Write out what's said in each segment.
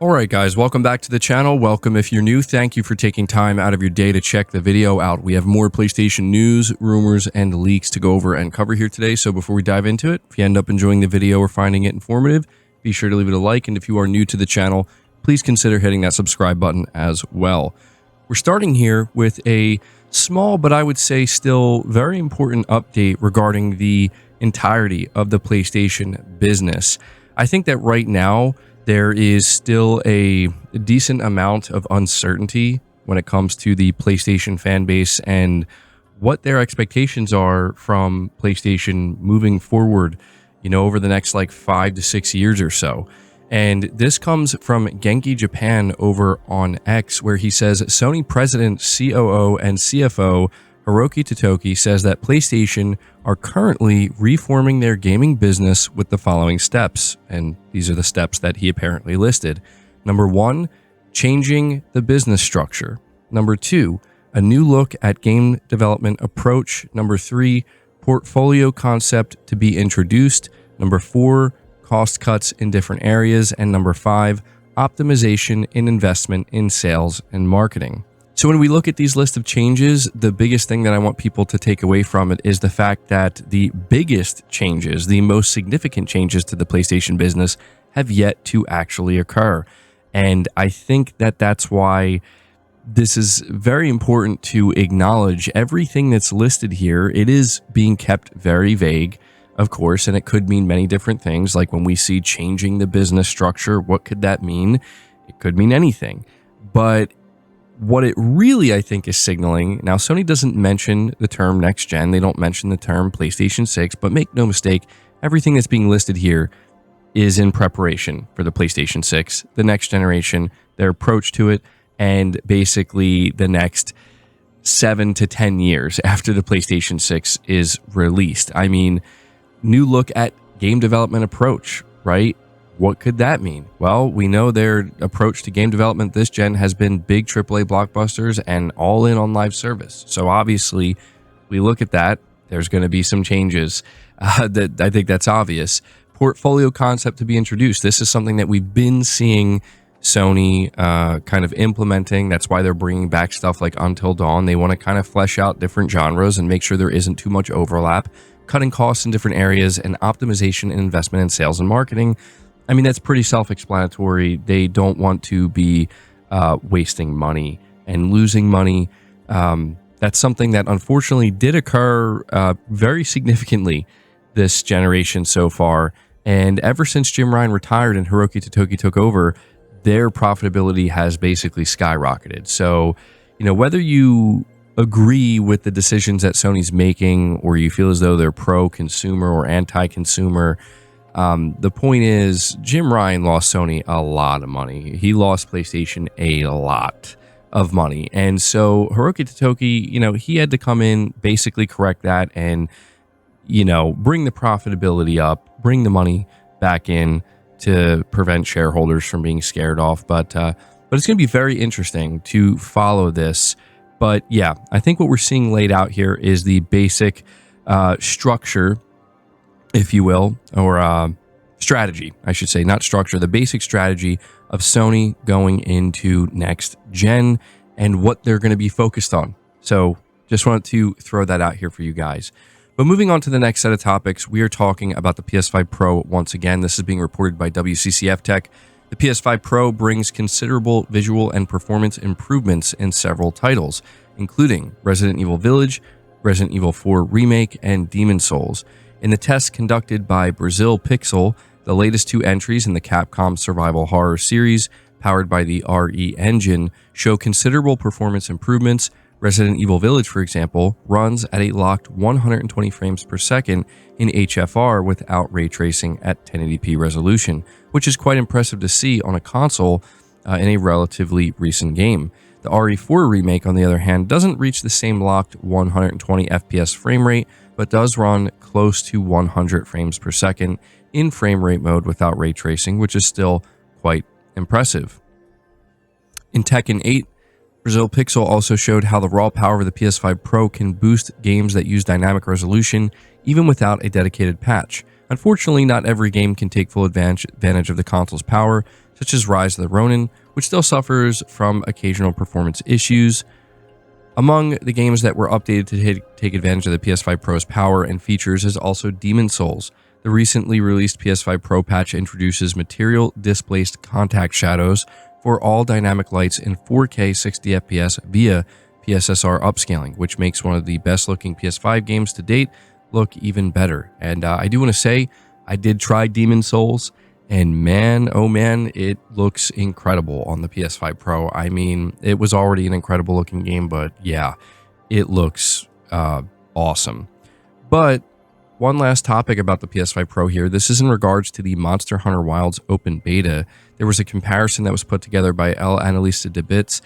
Alright guys, welcome back to the channel. Welcome if you're new. Thank you for taking time out of your day to check the video out. We have more PlayStation news, rumors, and leaks to go over and cover here today. So before we dive into it, if you end up enjoying the video or finding it informative, be sure to leave it a like. And if you are new to the channel, please consider hitting that subscribe button as well. We're starting here with a small, but I would say still very important update regarding the entirety of the PlayStation business. I think that right now, there is still a decent amount of uncertainty when it comes to the PlayStation fan base and what their expectations are from PlayStation moving forward, over the next like 5 to 6 years or so. And this comes from Genki Japan over on X, where he says Sony president, COO, and CFO Hiroki Totoki says that PlayStation are currently reforming their gaming business with the following steps. And these are the steps that he apparently listed. Number 1, changing the business structure. Number 2, a new look at game development approach. Number 3, portfolio concept to be introduced. Number 4, cost cuts in different areas. And number 5, optimization in investment in sales and marketing. So when we look at these list of changes, the biggest thing that I want people to take away from it is the fact that the biggest changes, the most significant changes to the PlayStation business have yet to actually occur. And I think that that's why this is very important to acknowledge everything that's listed here. It is being kept very vague, of course, and it could mean many different things. Like when we see changing the business structure, what could that mean? It could mean anything. But what it really, I think, is signaling, now Sony doesn't mention the term next gen, they don't mention the term PlayStation 6, but make no mistake, everything that's being listed here is in preparation for the PlayStation 6, the next generation, their approach to it, and basically the next 7 to 10 years after the PlayStation 6 is released. I mean, new look at game development approach, right? What could that mean? Well, we know their approach to game development this gen has been big AAA blockbusters and all in on live service. So obviously, we look at that, there's going to be some changes. That I think that's obvious. Portfolio concept to be introduced. This is something that we've been seeing Sony kind of implementing. That's why they're bringing back stuff like Until Dawn. They want to kind of flesh out different genres and make sure there isn't too much overlap, cutting costs in different areas, and optimization and investment in sales and marketing. I mean, that's pretty self-explanatory. They don't want to be wasting money and losing money. That's something that unfortunately did occur very significantly this generation so far. And ever since Jim Ryan retired and Hiroki Totoki took over, their profitability has basically skyrocketed. So, whether you agree with the decisions that Sony's making or you feel as though they're pro-consumer or anti-consumer, the point is, Jim Ryan lost Sony a lot of money. He lost PlayStation a lot of money. And so Hiroki Totoki, he had to come in, basically correct that and, bring the profitability up, bring the money back in to prevent shareholders from being scared off. But it's going to be very interesting to follow this. But yeah, I think what we're seeing laid out here is the basic structure, if you will, or strategy, I should say, not structure, the basic strategy of Sony going into next gen and what they're going to be focused on. So just wanted to throw that out here for you guys. But moving on to the next set of topics, we are talking about the PS5 Pro once again. This is being reported by WCCF Tech. The PS5 Pro brings considerable visual and performance improvements in several titles, including Resident Evil Village, Resident Evil 4 Remake, and Demon's Souls. In the tests conducted by Brazil Pixel, the latest 2 entries in the Capcom survival horror series, powered by the RE engine, show considerable performance improvements. Resident Evil Village, for example, runs at a locked 120 frames per second in HFR without ray tracing at 1080p resolution, which is quite impressive to see on a console in a relatively recent game. The RE4 remake, on the other hand, doesn't reach the same locked 120 FPS frame rate, but does run close to 100 frames per second in frame rate mode without ray tracing, which is still quite impressive. In Tekken 8, Brazil Pixel also showed how the raw power of the PS5 Pro can boost games that use dynamic resolution even without a dedicated patch. Unfortunately, not every game can take full advantage of the console's power, such as Rise of the Ronin, which still suffers from occasional performance issues. Among the games that were updated to take advantage of the PS5 Pro's power and features is also Demon's Souls. The recently released PS5 Pro patch introduces material displaced contact shadows for all dynamic lights in 4K 60 FPS via PSSR upscaling, which makes one of the best looking PS5 games to date look even better. And I do want to say, I did try Demon's Souls, and man, oh man, it looks incredible on the PS5 Pro. I mean, it was already an incredible looking game, but yeah, it looks awesome. But one last topic about the PS5 Pro here. This is in regards to the Monster Hunter Wilds open beta. There was a comparison that was put together by El Analista de Bits,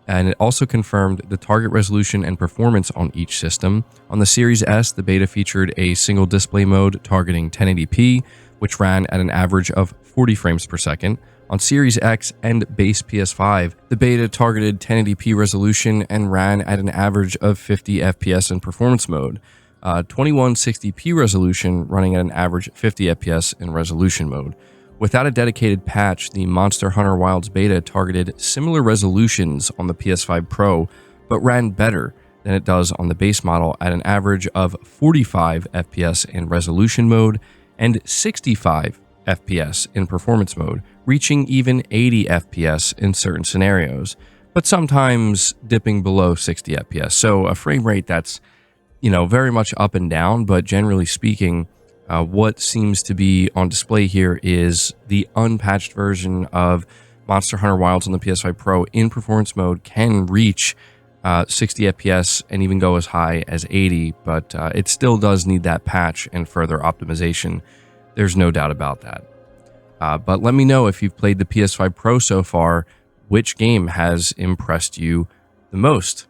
and it also confirmed the target resolution and performance on each system. On the Series S, the beta featured a single display mode targeting 1080p, which ran at an average of 40 frames per second. On Series X and base PS5, the beta targeted 1080p resolution and ran at an average of 50 FPS in performance mode. 2160p resolution running at an average 50 FPS in resolution mode. Without a dedicated patch, the Monster Hunter Wilds beta targeted similar resolutions on the PS5 Pro, but ran better than it does on the base model at an average of 45 FPS in resolution mode and 65 FPS in performance mode, reaching even 80 FPS in certain scenarios, but sometimes dipping below 60 FPS. So a frame rate that's, very much up and down, but generally speaking, what seems to be on display here is the unpatched version of Monster Hunter Wilds on the PS5 Pro in performance mode can reach 60 FPS and even go as high as 80, but it still does need that patch and further optimization. There's no doubt about that. But let me know if you've played the PS5 Pro so far, which game has impressed you the most.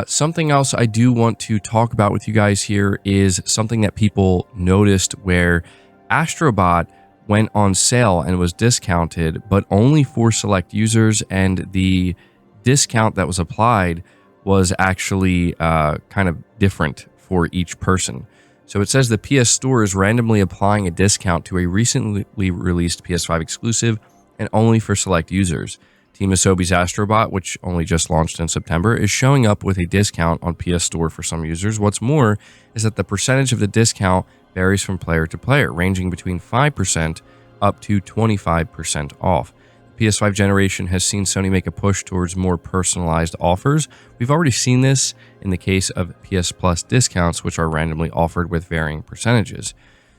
Something else I do want to talk about with you guys here is something that people noticed where Astrobot went on sale and was discounted, but only for select users, and the discount that was applied was actually kind of different for each person. So it says the PS Store is randomly applying a discount to a recently released PS5 exclusive and only for select users. Team Asobi's Astrobot, which only just launched in September, is showing up with a discount on PS Store for some users. What's more is that the percentage of the discount varies from player to player, ranging between 5% up to 25% off. The PS5 generation has seen Sony make a push towards more personalized offers. We've already seen this in the case of PS Plus discounts, which are randomly offered with varying percentages.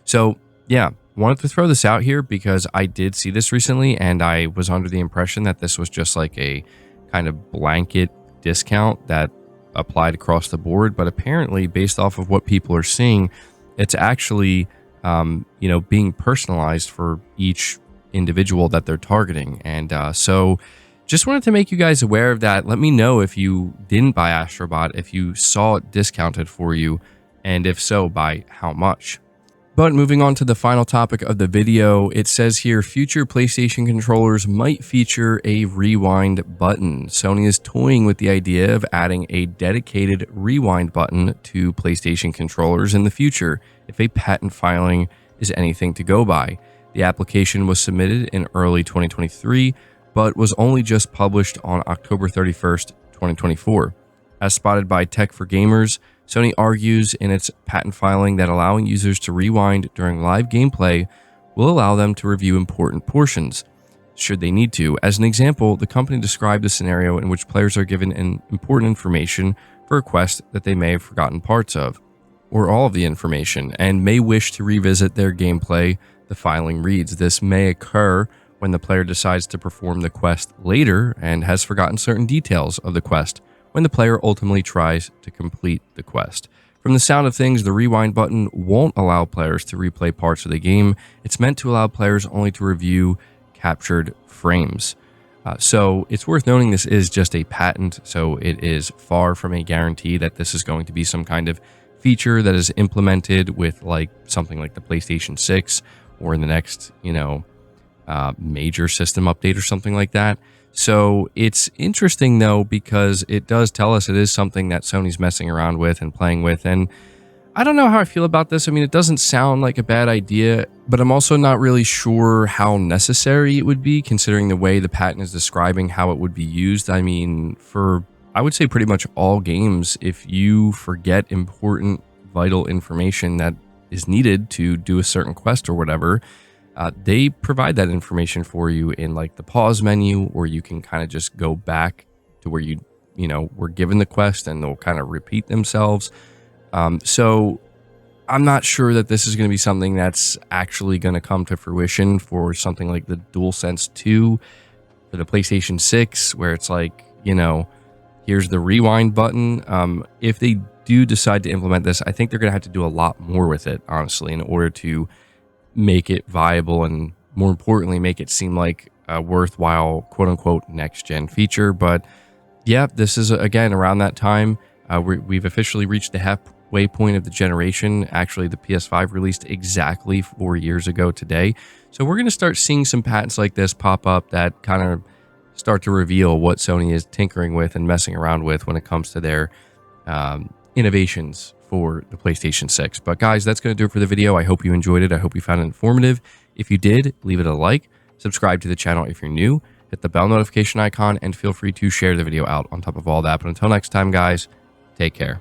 So, yeah, wanted to throw this out here because I did see this recently and I was under the impression that this was just like a kind of blanket discount that applied across the board, but apparently based off of what people are seeing, it's actually being personalized for each individual that they're targeting. And so just wanted to make you guys aware of that. Let me know if you didn't buy Astrobot, if you saw it discounted for you, and if so, by how much. But moving on to the final topic of the video, it says here, future PlayStation controllers might feature a rewind button. Sony is toying with the idea of adding a dedicated rewind button to PlayStation controllers in the future, if a patent filing is anything to go by. The application was submitted in early 2023, but was only just published on October 31st, 2024. As spotted by Tech for Gamers, Sony argues in its patent filing that allowing users to rewind during live gameplay will allow them to review important portions, should they need to. As an example, the company described a scenario in which players are given important information for a quest that they may have forgotten parts of, or all of the information, and may wish to revisit their gameplay. The filing reads, this may occur when the player decides to perform the quest later and has forgotten certain details of the quest, when the player ultimately tries to complete the quest. From the sound of things, the rewind button won't allow players to replay parts of the game. It's meant to allow players only to review captured frames. So it's worth noting this is just a patent, so it is far from a guarantee that this is going to be some kind of feature that is implemented with like something like the PlayStation 6 or in the next, major system update or something like that. So it's interesting though, because it does tell us it is something that Sony's messing around with and playing with. And I don't know how I feel about this. I mean, it doesn't sound like a bad idea, but I'm also not really sure how necessary it would be considering the way the patent is describing how it would be used. I mean, for, I would say pretty much all games, if you forget important, vital information that is needed to do a certain quest or whatever, they provide that information for you in like the pause menu, or you can kind of just go back to where you know, were given the quest and they'll kind of repeat themselves. So I'm not sure that this is going to be something that's actually going to come to fruition for something like the DualSense 2 for the PlayStation 6, where it's like, you know, here's the rewind button. If they do decide to implement this, I think they're going to have to do a lot more with it, honestly, in order to make it viable and, more importantly, make it seem like a worthwhile, quote-unquote, next-gen feature. But yeah, this is, again, around that time. We've officially reached the halfway point of the generation. Actually, the PS5 released exactly 4 years ago today. So we're going to start seeing some patents like this pop up that kind of start to reveal what Sony is tinkering with and messing around with when it comes to their innovations for the PlayStation 6. But guys, that's going to do it for the video. I hope you enjoyed it. I hope you found it informative. If you did, leave it a like. Subscribe to the channel if you're new. Hit the bell notification icon and feel free to share the video out on top of all that. But until next time, guys, take care.